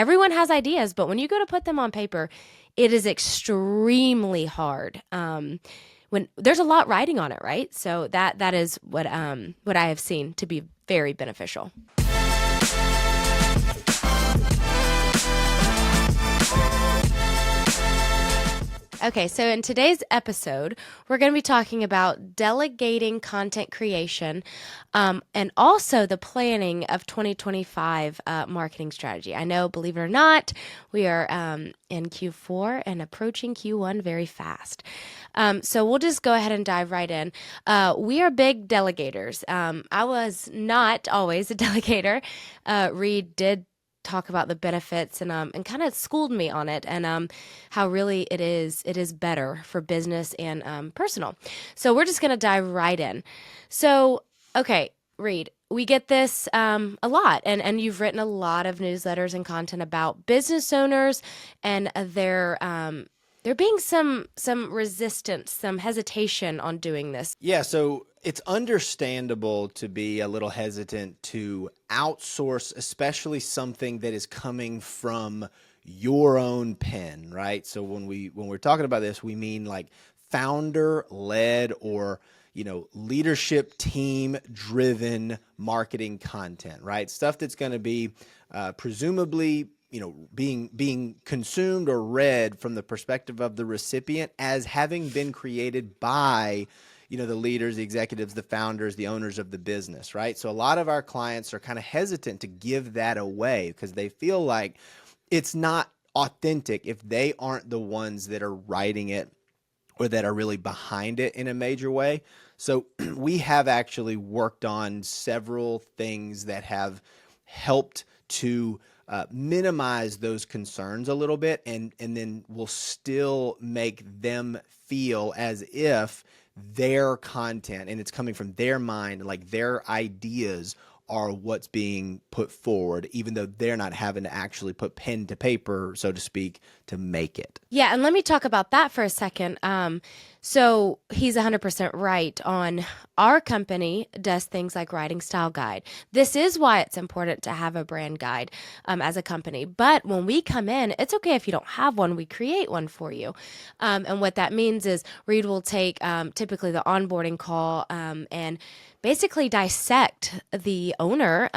everyone has ideas, but when you go to put them on paper, it is extremely hard. When there's a lot riding on it, right? So that is what I have seen to be very beneficial. Okay, so in today's episode, we're going to be talking about delegating content creation and also the planning of 2025 marketing strategy. I know, believe it or not, we are in Q4 and approaching Q1 very fast. So we'll just go ahead and dive right in. We are big delegators. I was not always a delegator. Reade did talk about the benefits and kind of schooled me on it and how really it is better for business and personal. So we're just going to dive right in. So, okay, Reade, we get this a lot, and you've written a lot of newsletters and content about business owners and there being some resistance, some hesitation on doing this. Yeah, so it's understandable to be a little hesitant to outsource, especially something that is coming from your own pen, right? So when we're talking about this, we mean like founder-led or leadership team-driven marketing content, right? Stuff that's going to be presumably being consumed or read from the perspective of the recipient as having been created by the leaders, the executives, the founders, the owners of the business, right? So a lot of our clients are kind of hesitant to give that away because they feel like it's not authentic if they aren't the ones that are writing it or that are really behind it in a major way. So we have actually worked on several things that have helped to minimize those concerns a little bit, and then we'll still make them feel as if their content and it's coming from their mind, like their ideas are what's being put forward, even though they're not having to actually put pen to paper, so to speak, to make it. Yeah, and let me talk about that for a second. So he's 100% right on our company does things like writing style guide. This is why it's important to have a brand guide as a company. But when we come in, it's okay if you don't have one. We create one for you. And what that means is Reade will take typically the onboarding call and basically dissect the owner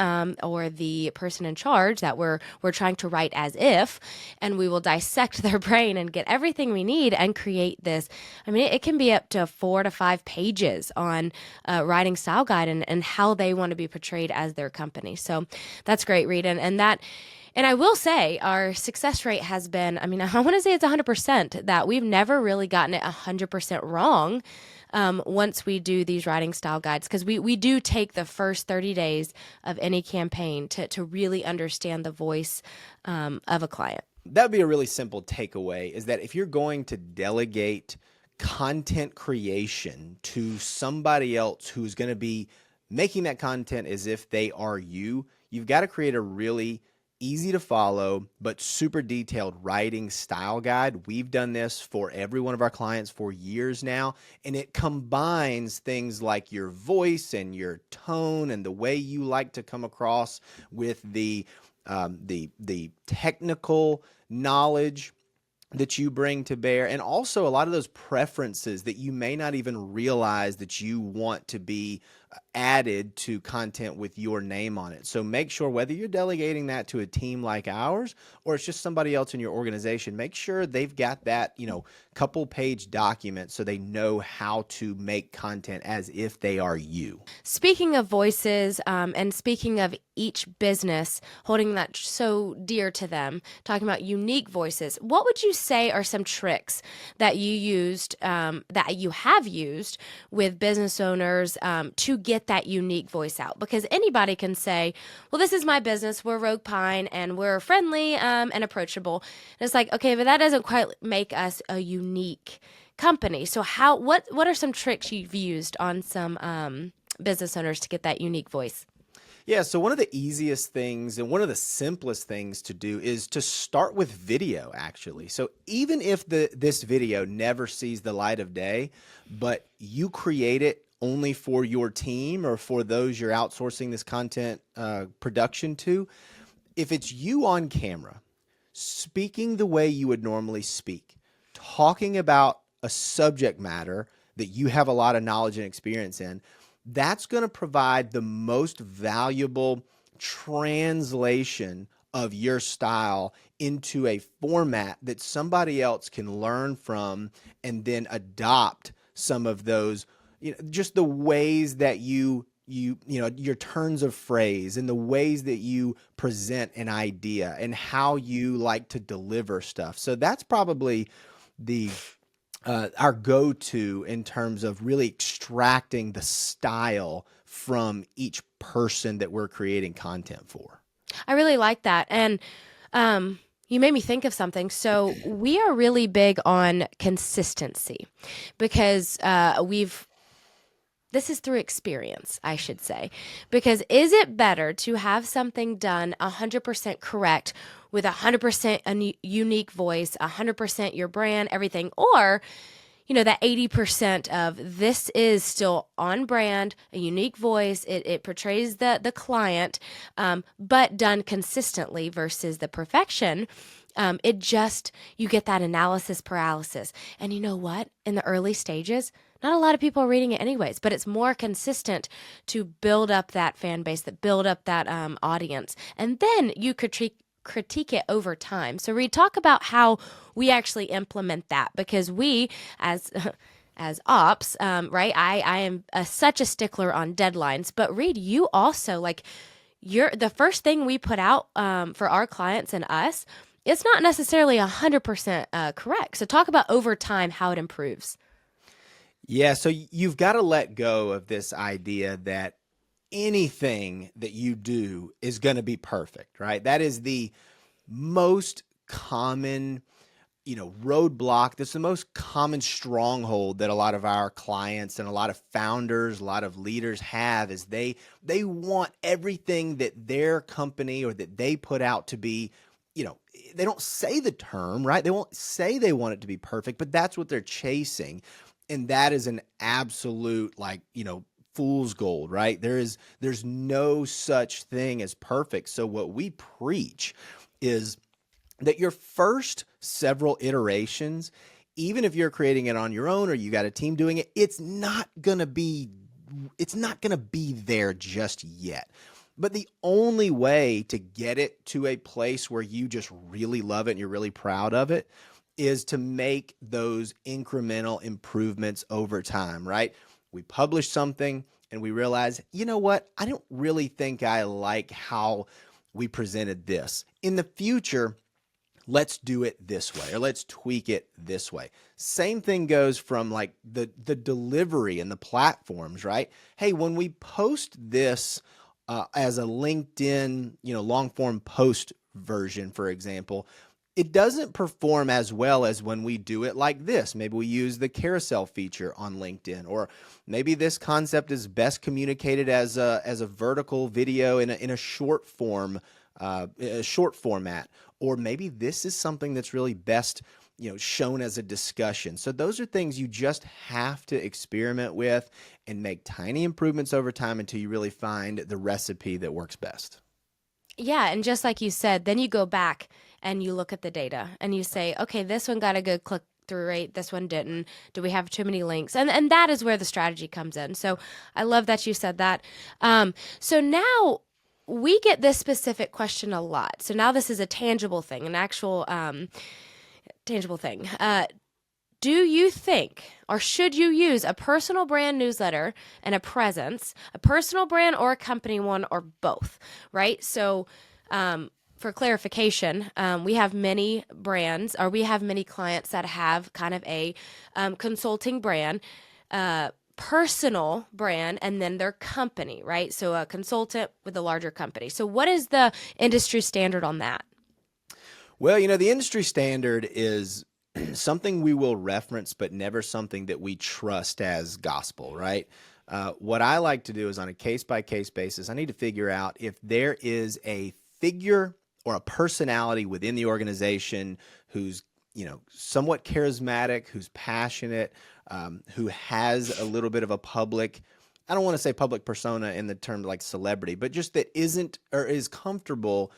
or the person in charge that we're trying to write as if, and we will dissect their brain and get everything we need and create this. I mean, it can be up to 4 to 5 pages on writing style guide and how they want to be portrayed as their company. So that's great, Reade. And I will say our success rate has been, I want to say it's 100%, that we've never really gotten it 100% wrong once we do these writing style guides, because we do take the first 30 days of any campaign to really understand the voice of a client. That'd be a really simple takeaway, is that if you're going to delegate content creation to somebody else who's going to be making that content as if they are you've got to create a really easy to follow but super detailed writing style guide. We've done this for every one of our clients for years now, and it combines things like your voice and your tone and the way you like to come across with the technical knowledge that you bring to bear, and also a lot of those preferences that you may not even realize that you want to be added to content with your name on it. So make sure, whether you're delegating that to a team like ours or it's just somebody else in your organization, make sure they've got that, couple page document so they know how to make content as if they are you. Speaking of voices and speaking of each business holding that so dear to them, talking about unique voices, what would you say are some tricks that you have used with business owners to get that unique voice out? Because anybody can say, well, this is my business, we're Rogue Pine and we're friendly and approachable. And it's like, okay, but that doesn't quite make us a unique company. So what are some tricks you've used on some business owners to get that unique voice? Yeah, so one of the easiest things and one of the simplest things to do is to start with video, actually. So even if this video never sees the light of day, but you create it only for your team or for those you're outsourcing this content production to, if it's you on camera speaking the way you would normally speak, talking about a subject matter that you have a lot of knowledge and experience in, that's going to provide the most valuable translation of your style into a format that somebody else can learn from and then adopt some of those, just the ways that your turns of phrase and the ways that you present an idea and how you like to deliver stuff. So that's probably the our go-to in terms of really extracting the style from each person that we're creating content for. I really like that. And you made me think of something. So we are really big on consistency because this is through experience, I should say. Because is it better to have something done 100% correct with 100% a unique voice, 100% your brand, everything, or that 80% of this is still on brand, a unique voice, it portrays the client, but done consistently versus the perfection. You get that analysis paralysis. And you know what? In the early stages, not a lot of people are reading it anyways, but it's more consistent to build up that fan base, that build up that audience. And then you critique it over time. So Reade, talk about how we actually implement that, because we as ops, right? I am such a stickler on deadlines, but Reade, you also you're the first thing we put out for our clients and us. It's not necessarily 100% correct. So talk about over time how it improves. Yeah, so you've got to let go of this idea that anything that you do is going to be perfect, right? That is the most common, roadblock. That's the most common stronghold that a lot of our clients and a lot of founders, a lot of leaders have, is they want everything that their company or that they put out to be, they don't say the term, right? They won't say they want it to be perfect, but that's what they're chasing. And that is an absolute fool's gold, right? There's no such thing as perfect. So what we preach is that your first several iterations, even if you're creating it on your own or you got a team doing it, it's not going to be there just yet. But the only way to get it to a place where you just really love it and you're really proud of it is to make those incremental improvements over time, right? We publish something and we realize, you know what? I don't really think I like how we presented this. In the future, let's do it this way, or let's tweak it this way. Same thing goes from the delivery and the platforms, right? Hey, when we post this as a LinkedIn, long form post version, for example, it doesn't perform as well as when we do it like this. Maybe we use the carousel feature on LinkedIn, or maybe this concept is best communicated as a vertical video in a short format, or maybe this is something that's really best shown as a discussion. So those are things you just have to experiment with and make tiny improvements over time until you really find the recipe that works best. Yeah, and just like you said, then you go back and you look at the data and you say, okay, this one got a good click-through rate, this one didn't. Do we have too many links? And that is where the strategy comes in. So I love that you said that. So now we get this specific question a lot. So now this is a tangible thing, an actual tangible thing. Do you think, or should you use a personal brand newsletter and a presence, a personal brand or a company one, or both, right? So for clarification, we have many brands, or we have many clients that have kind of a consulting brand, personal brand, and then their company, right? So a consultant with a larger company. So what is the industry standard on that? Well, the industry standard is something we will reference, but never something that we trust as gospel, right? What I like to do is on a case-by-case basis, I need to figure out if there is a figure or a personality within the organization who's, somewhat charismatic, who's passionate, who has a little bit of a public, I don't want to say public persona in the term like celebrity, but just that isn't or is comfortable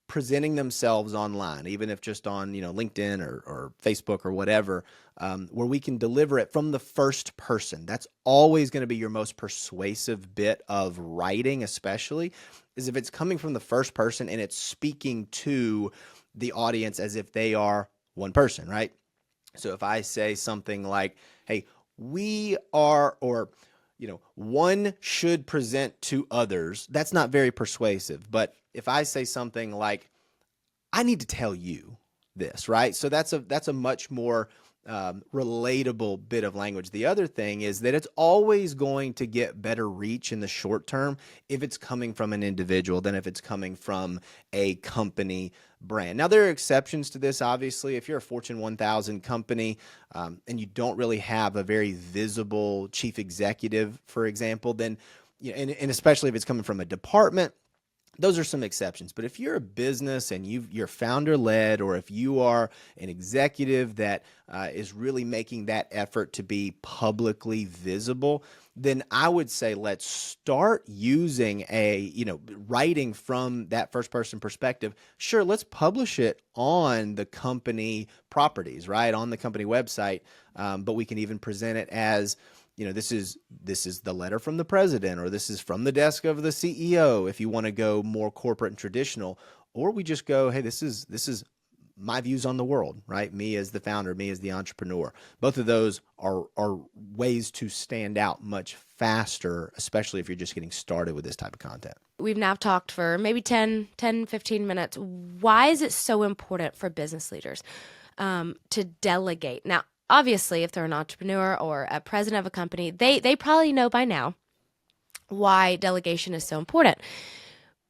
presenting themselves online, even if just on, LinkedIn or Facebook or whatever, where we can deliver it from the first person. That's always going to be your most persuasive bit of writing, especially, is if it's coming from the first person and it's speaking to the audience as if they are one person, right? So if I say something like, hey, we are, or, one should present to others, that's not very persuasive. But if I say something like, I need to tell you this, right? So that's a much more relatable bit of language. The other thing is that it's always going to get better reach in the short term if it's coming from an individual than if it's coming from a company brand. Now, there are exceptions to this, obviously. If you're a Fortune 1000 company and you don't really have a very visible chief executive, for example, then, and especially if it's coming from a department, those are some exceptions. But if you're a business and you're founder-led, or if you are an executive that is really making that effort to be publicly visible, then I would say let's start using writing from that first-person perspective. Sure, let's publish it on the company properties, right, on the company website, but we can even present it as, this is the letter from the president, or this is from the desk of the CEO, if you want to go more corporate and traditional, or we just go, hey, this is my views on the world, right? Me as the founder, me as the entrepreneur. Both of those are ways to stand out much faster, especially if you're just getting started with this type of content. We've now talked for maybe 15 minutes. Why is it so important for business leaders to delegate? Now, obviously, if they're an entrepreneur or a president of a company, they probably know by now why delegation is so important.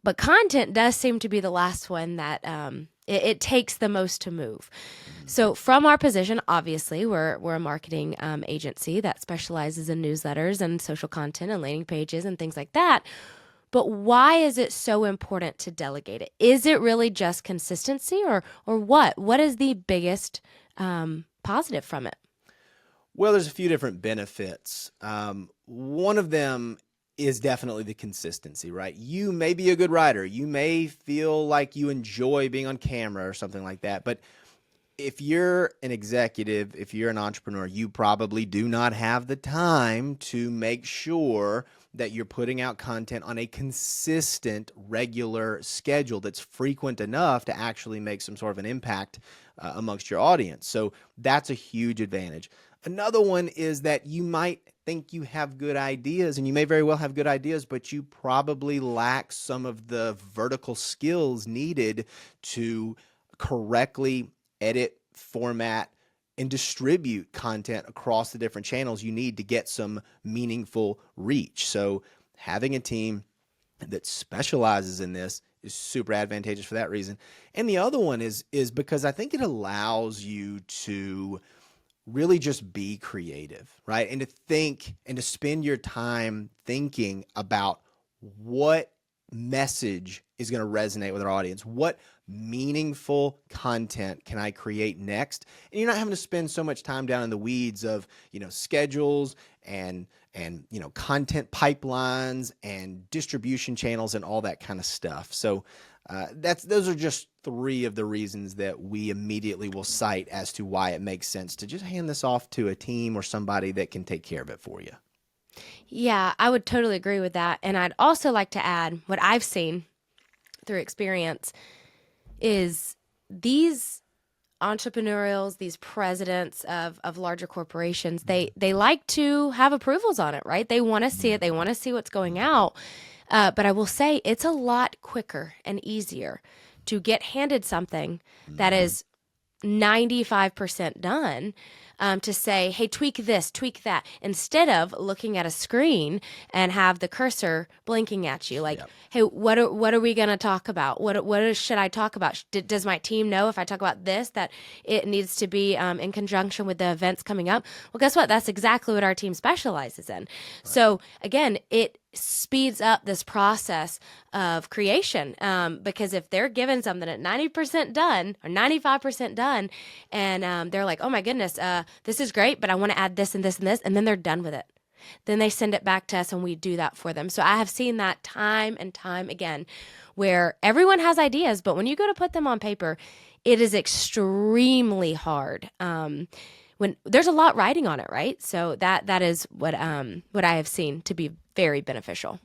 But content does seem to be the last one that it takes the most to move. So from our position, obviously, we're a marketing agency that specializes in newsletters and social content and landing pages and things like that. But why is it so important to delegate it? Is it really just consistency, or what? What is the biggest positive from it? Well, there's a few different benefits. One of them is definitely the consistency, right? You may be a good writer. You may feel like you enjoy being on camera or something like that. But if you're an executive, if you're an entrepreneur, you probably do not have the time to make sure that you're putting out content on a consistent, regular schedule that's frequent enough to actually make some sort of an impact amongst your audience. So that's a huge advantage. Another one is that you might think you have good ideas, and you may very well have good ideas, but you probably lack some of the vertical skills needed to correctly edit, format, and distribute content across the different channels you need to get some meaningful reach. So having a team that specializes in this is super advantageous for that reason. And the other one is because I think it allows you to really just be creative, right? And to think and to spend your time thinking about what message is going to resonate with our audience. What meaningful content can I create next? And you're not having to spend so much time down in the weeds of, schedules and content pipelines and distribution channels and all that kind of stuff. So those are just three of the reasons that we immediately will cite as to why it makes sense to just hand this off to a team or somebody that can take care of it for you. Yeah, I would totally agree with that. And I'd also like to add what I've seen through experience is these entrepreneurials, these presidents of larger corporations, they like to have approvals on it, right? They want to see it. They want to see what's going out. But I will say it's a lot quicker and easier to get handed something that is 95% done, to say, hey, tweak this, tweak that, instead of looking at a screen and have the cursor blinking at you like, hey, what are we going to talk about? What should I talk about? Does my team know if I talk about this that it needs to be in conjunction with the events coming up? Well, guess what? That's exactly what our team specializes in. Right. So again, it speeds up this process of creation, because if they're given something at 90% done or 95% done, and they're like, oh my goodness, this is great, but I want to add this and this and this, and then they're done with it. Then they send it back to us and we do that for them. So I have seen that time and time again where everyone has ideas, but when you go to put them on paper, it is extremely hard. When there's a lot riding on it, right? So that is what I have seen to be very beneficial.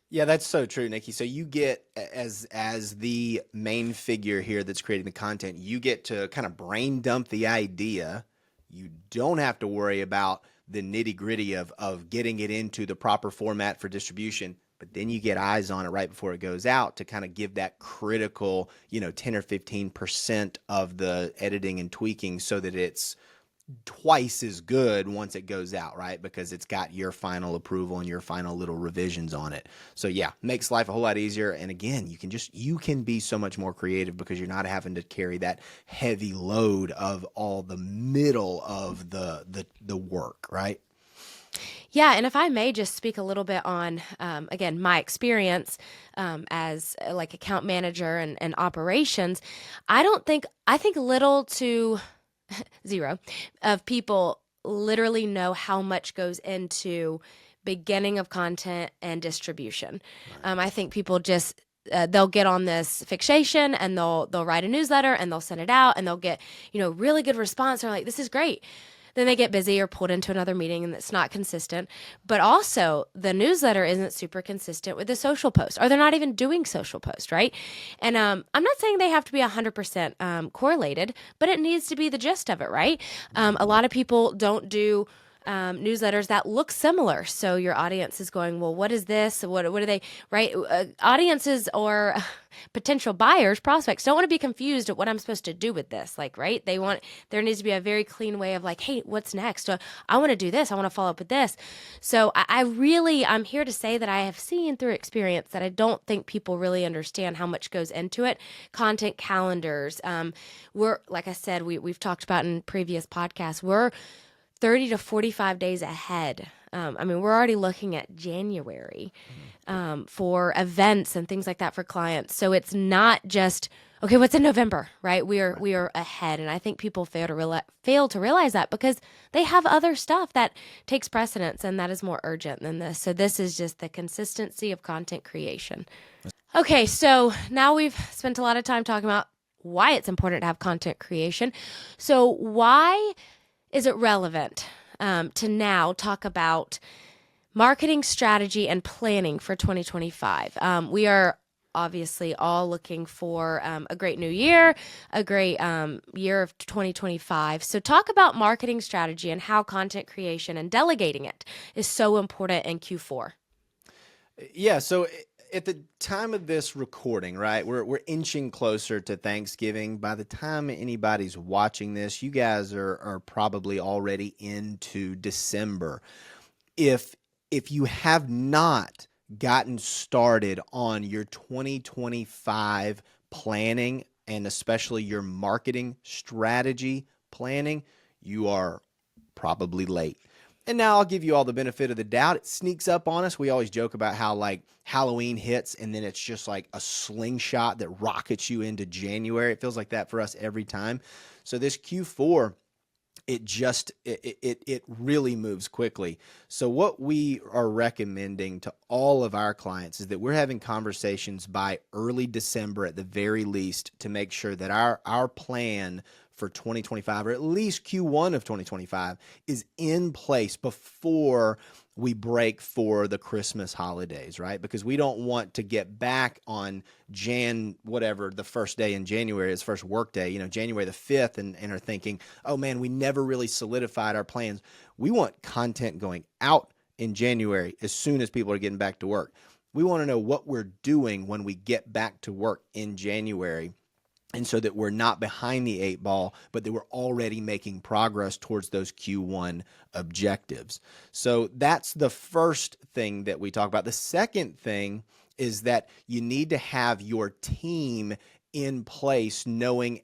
Yeah, that's so true, Nikki. So you get as the main figure here that's creating the content, you get to kind of brain dump the idea. You don't have to worry about the nitty-gritty of getting it into the proper format for distribution, but then you get eyes on it right before it goes out to kind of give that critical, 10 or 15% of the editing and tweaking so that it's twice as good once it goes out, right? Because it's got your final approval and your final little revisions on it. So yeah, makes life a whole lot easier. And again, you can be so much more creative because you're not having to carry that heavy load of all the middle of the work, right? Yeah, and if I may just speak a little bit on, again, my experience as like account manager and operations, I think little to zero of people literally know how much goes into beginning of content and distribution. I think people just they'll get on this fixation and they'll write a newsletter and they'll send it out and they'll get really good response. They're like, this is great. Then they get busy or pulled into another meeting and it's not consistent. But also, the newsletter isn't super consistent with the social post, or they're not even doing social post, right? And I'm not saying they have to be 100% correlated, but it needs to be the gist of it, right? A lot of people don't do newsletters that look similar. So your audience is going, well, what is this? What are they, right? Audiences or potential buyers, prospects don't want to be confused at what I'm supposed to do with this. Like, right? There needs to be a very clean way of like, hey, what's next? I want to do this. I want to follow up with this. So I'm here to say that I have seen through experience that I don't think people really understand how much goes into it. Content calendars. Like I said, we've talked about in previous podcasts, we're 30 to 45 days ahead. We're already looking at January for events and things like that for clients. So it's not just, okay, what's in November, right? We are ahead. And I think people fail to realize that because they have other stuff that takes precedence and that is more urgent than this. So this is just the consistency of content creation. Okay, so now we've spent a lot of time talking about why it's important to have content creation. So why is it relevant to now talk about marketing strategy and planning for 2025? We are obviously all looking for a great new year, a great year of 2025. So talk about marketing strategy and how content creation and delegating it is so important in Q4. Yeah, so at the time of this recording, right, we're inching closer to Thanksgiving. By the time anybody's watching this, you guys are probably already into December. If you have not gotten started on your 2025 planning and especially your marketing strategy planning, you are probably late. And now I'll give you all the benefit of the doubt. It sneaks up on us. We always joke about how like Halloween hits and then it's just like a slingshot that rockets you into January. It feels like that for us every time. So this Q4, it really moves quickly. So what we are recommending to all of our clients is that we're having conversations by early December at the very least to make sure that our plan for 2025, or at least Q1 of 2025, is in place before we break for the Christmas holidays, right? Because we don't want to get back on the first day in January, his first work day, January the 5th, and are thinking, oh man, we never really solidified our plans. We want content going out in January as soon as people are getting back to work. We want to know what we're doing when we get back to work in January. And so that we're not behind the 8 ball, but that we're already making progress towards those Q1 objectives. So that's the first thing that we talk about. The second thing is that you need to have your team in place knowing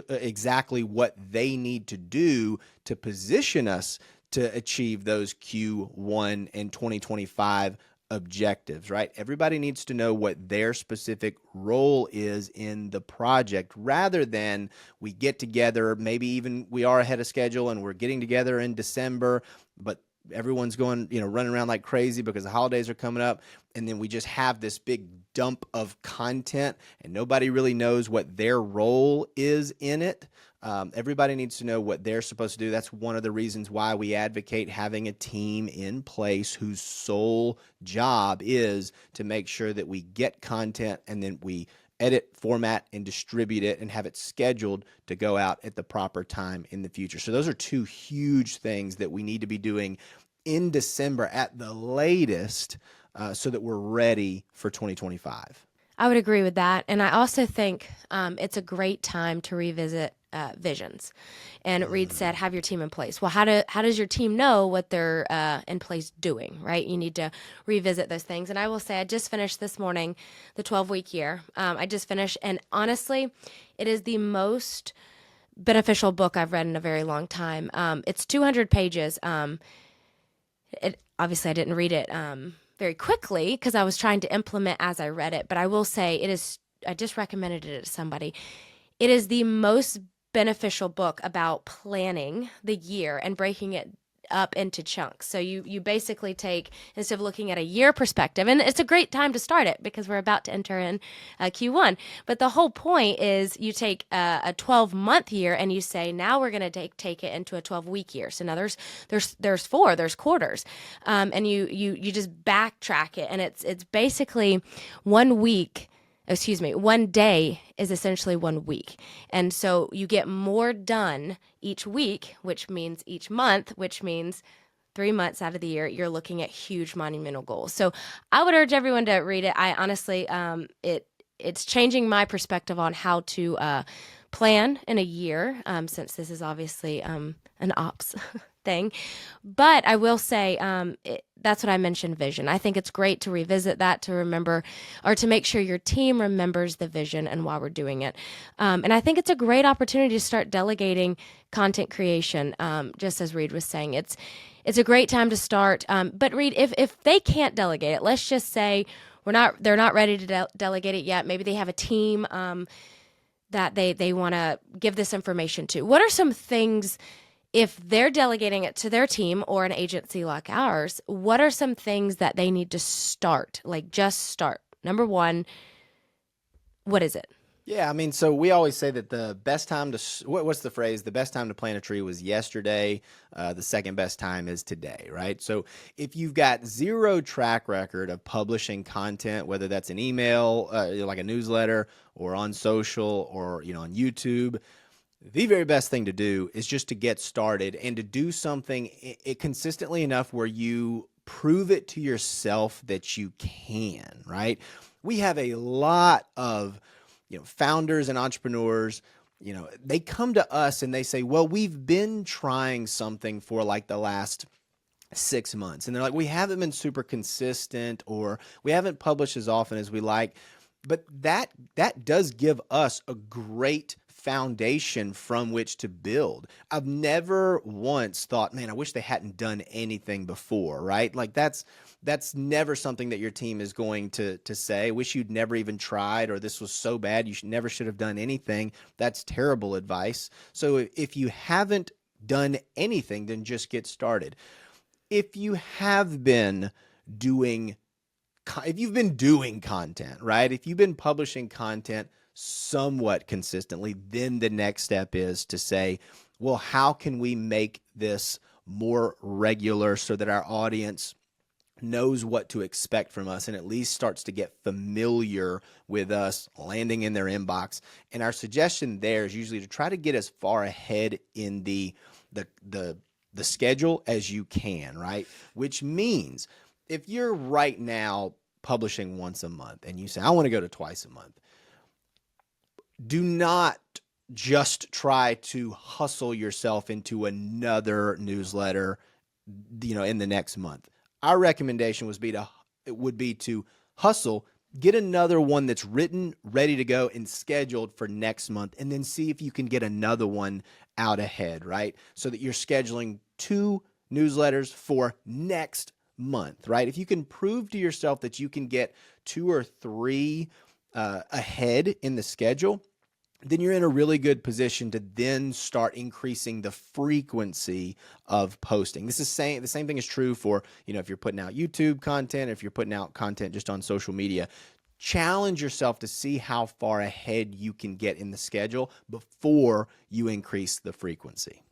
exactly what they need to do to position us to achieve those Q1 and 2025 objectives, right? Everybody needs to know what their specific role is in the project rather than we get together, maybe even we are ahead of schedule and we're getting together in December, but everyone's going, running around like crazy because the holidays are coming up. And then we just have this big dump of content and nobody really knows what their role is in it. Everybody needs to know what they're supposed to do. That's one of the reasons why we advocate having a team in place whose sole job is to make sure that we get content and then we edit, format, and distribute it and have it scheduled to go out at the proper time in the future. So those are two huge things that we need to be doing in December at the latest, so that we're ready for 2025. I would agree with that. And I also think it's a great time to revisit visions. And Reade said, have your team in place. Well, how does your team know what they're in place doing, right? You need to revisit those things. And I will say, I just finished this morning the 12-week year. I just finished, and honestly, it is the most beneficial book I've read in a very long time. It's 200 pages. Obviously, I didn't read it very quickly because I was trying to implement as I read it. But I will say I just recommended it to somebody. It is the most beneficial book about planning the year and breaking it up into chunks. So you basically take, instead of looking at a year perspective, and it's a great time to start it because we're about to enter in Q1. But the whole point is you take a 12-month year and you say, now we're going to take it into a 12-week year. So now there's quarters, and you just backtrack it, and it's basically 1 week. One day is essentially 1 week. And so you get more done each week, which means each month, which means 3 months out of the year, you're looking at huge monumental goals. So I would urge everyone to read it. I honestly, it's changing my perspective on how to plan in a year, since this is obviously an ops thing. But I will say that's what I mentioned, vision. I think it's great to revisit that, to remember, or to make sure your team remembers the vision and why we're doing it. And I think it's a great opportunity to start delegating content creation, just as Reade was saying. It's a great time to start. But Reade, if they can't delegate it, let's just say they're not ready to delegate it yet. Maybe they have a team that they want to give this information to. What are some things, if they're delegating it to their team or an agency like ours, what are some things that they need to start? Like, just start. Number one, what is it? Yeah, I mean, so we always say that the best time to, what's the phrase? The best time to plant a tree was yesterday. The second best time is today, right? So if you've got zero track record of publishing content, whether that's an email, like a newsletter, or on social, or on YouTube, the very best thing to do is just to get started and to do something consistently enough where you prove it to yourself that you can, right? We have a lot of founders and entrepreneurs, they come to us and they say, well, we've been trying something for like the last 6 months. And they're like, we haven't been super consistent, or we haven't published as often as we like. But that does give us a great foundation from which to build. I've never once thought, man, I wish they hadn't done anything before, right? Like that's never something that your team is going to say. I wish you'd never even tried, or this was so bad you never should have done anything. That's terrible advice. So if you haven't done anything, then just get started. If you have been doing content, right? If you've been publishing content somewhat consistently, then the next step is to say, well, how can we make this more regular so that our audience knows what to expect from us and at least starts to get familiar with us landing in their inbox? And our suggestion there is usually to try to get as far ahead in the schedule as you can, right? Which means if you're right now publishing once a month and you say, I want to go to twice a month, do not just try to hustle yourself into another newsletter, in the next month. Our recommendation would be to hustle, get another one that's written, ready to go, and scheduled for next month, and then see if you can get another one out ahead, right? So that you're scheduling 2 newsletters for next month, right? If you can prove to yourself that you can get 2 or 3 ahead in the schedule, then you're in a really good position to then start increasing the frequency of posting. This is the same thing is true for, if you're putting out YouTube content, if you're putting out content just on social media. Challenge yourself to see how far ahead you can get in the schedule before you increase the frequency.